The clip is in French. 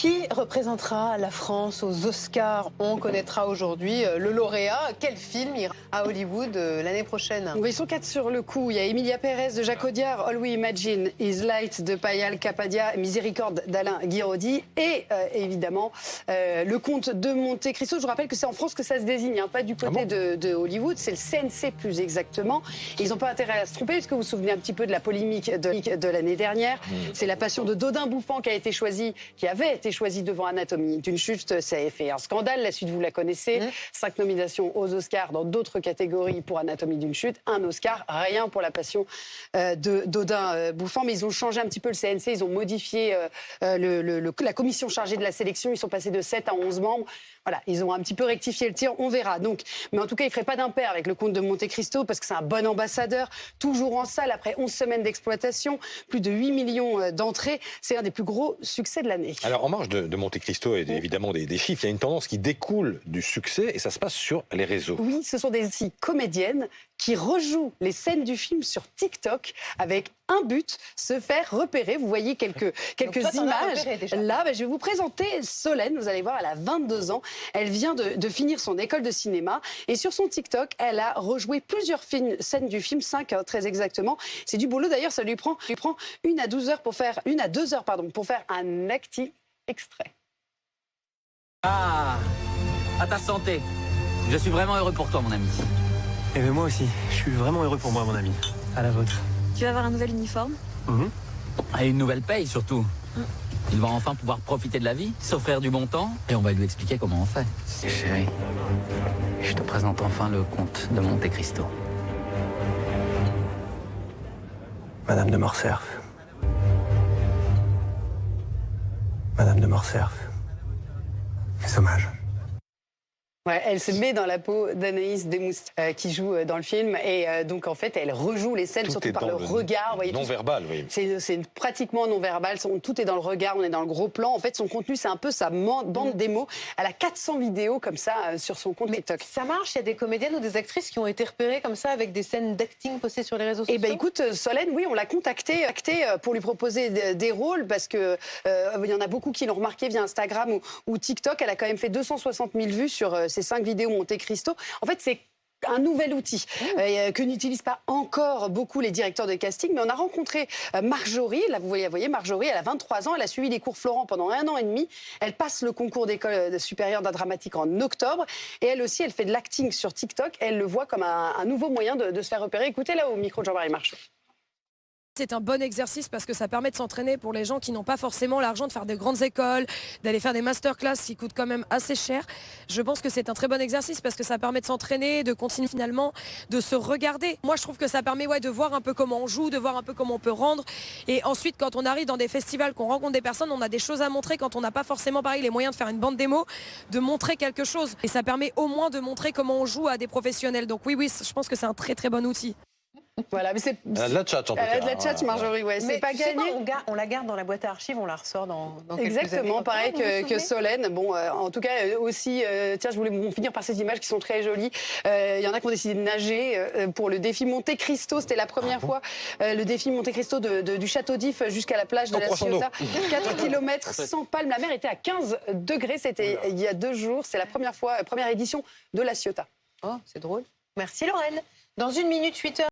Qui représentera la France aux Oscars? On connaîtra aujourd'hui le lauréat. Quel film ira à Hollywood l'année prochaine? Oui, ils sont 4 sur le coup. Il y a Emilia Pérez de Jacques Audiard, All We Imagine Is Light de Payal Capadia, Miséricorde d'Alain Guiraudy et évidemment le Comte de Monte Cristo. Je vous rappelle que c'est en France que ça se désigne, hein, pas du côté de Hollywood, c'est le CNC plus exactement. Et ils n'ont pas intérêt à se tromper, parce que vous vous souvenez un petit peu de la polémique de l'année dernière. C'est La Passion de Dodin Bouffant qui avait été choisi devant Anatomie d'une chute. Ça a fait un scandale. La suite, vous la connaissez. 5 nominations aux Oscars dans d'autres catégories pour Anatomie d'une chute. Un Oscar, rien pour La Passion de Dodin Bouffant. Mais ils ont changé un petit peu le CNC. Ils ont modifié la commission chargée de la sélection. Ils sont passés de 7 à 11 membres. Voilà, ils ont un petit peu rectifié le tir, on verra. Donc, mais en tout cas, il ne ferait pas d'impair avec le Comte de Monte Cristo parce que c'est un bon ambassadeur, toujours en salle après 11 semaines d'exploitation, plus de 8 millions d'entrées. C'est un des plus gros succès de l'année. Alors, en marge de Monte Cristo et évidemment des chiffres, il y a une tendance qui découle du succès et ça se passe sur les réseaux. Oui, ce sont des comédiennes qui rejouent les scènes du film sur TikTok avec un but, se faire repérer. Vous voyez quelques images. Là, je vais vous présenter Solène. Vous allez voir, elle a 22 ans. Elle vient de finir son école de cinéma. Et sur son TikTok, elle a rejoué plusieurs scènes du film, 5 très exactement. C'est du boulot. D'ailleurs, ça lui prend 1 à 2 heures pour faire un acting extrait. Ah, à ta santé. Je suis vraiment heureux pour toi, mon ami. Et bien moi aussi, je suis vraiment heureux pour moi, mon ami. À la vôtre. Tu vas avoir un nouvel uniforme. Et une nouvelle paye, surtout. Il va enfin pouvoir profiter de la vie, s'offrir du bon temps, et on va lui expliquer comment on fait. Chérie, je te présente enfin le comte de Monte Cristo. Madame de Morcerf. Madame de Morcerf. C'est dommage. Ouais, elle se met dans la peau d'Anaïs Desmoust qui joue dans le film et donc en fait elle rejoue les scènes surtout par le regard. Non-verbal, oui. C'est pratiquement non-verbal, tout est dans le regard, on est dans le gros plan. En fait son contenu c'est un peu sa bande démo. Elle a 400 vidéos comme ça sur son compte TikTok. Ça marche, il y a des comédiennes ou des actrices qui ont été repérées comme ça avec des scènes d'acting postées sur les réseaux sociaux? Eh bien écoute Solène, oui on l'a contactée pour lui proposer des rôles parce que il y en a beaucoup qui l'ont remarqué via Instagram ou TikTok. Elle a quand même fait 260 000 vues sur ces 5 vidéos Monte Cristo. En fait, c'est un nouvel outil que n'utilisent pas encore beaucoup les directeurs de casting. Mais on a rencontré Marjorie. Là, vous voyez Marjorie, elle a 23 ans. Elle a suivi les cours Florent pendant 1 an et demi. Elle passe le concours d'école supérieure d'art dramatique en octobre. Et elle aussi, elle fait de l'acting sur TikTok. Elle le voit comme un nouveau moyen de se faire repérer. Écoutez là au micro de Jean-Marie Marchand. C'est un bon exercice parce que ça permet de s'entraîner pour les gens qui n'ont pas forcément l'argent de faire de grandes écoles, d'aller faire des masterclass qui coûtent quand même assez cher. Je pense que c'est un très bon exercice parce que ça permet de s'entraîner, de continuer finalement, de se regarder. Moi, je trouve que ça permet de voir un peu comment on joue, de voir un peu comment on peut rendre. Et ensuite, quand on arrive dans des festivals, qu'on rencontre des personnes, on a des choses à montrer quand on n'a pas forcément pareil les moyens de faire une bande démo, de montrer quelque chose. Et ça permet au moins de montrer comment on joue à des professionnels. Donc oui, je pense que c'est un très très bon outil. Voilà, mais c'est Elle a de la tchatch en tout cas. Elle a de la tchatch, Marjorie, ouais. C'est pas gagné. On la garde dans la boîte à archives, on la ressort dans quelques Exactement, années. pareil que Solène. Bon, en tout cas, aussi, tiens, je voulais finir par ces images qui sont très jolies. Il y en a qui ont décidé de nager pour le défi Monte Cristo. C'était la première fois, le défi Monte Cristo du Château d'If jusqu'à la plage de la Ciotat. 4 km sans palme. La mer était à 15 degrés. C'était il y a 2 jours. C'est la première édition de la Ciotat. Oh, c'est drôle. Merci Lorraine. Dans 1 minute, 8 heures.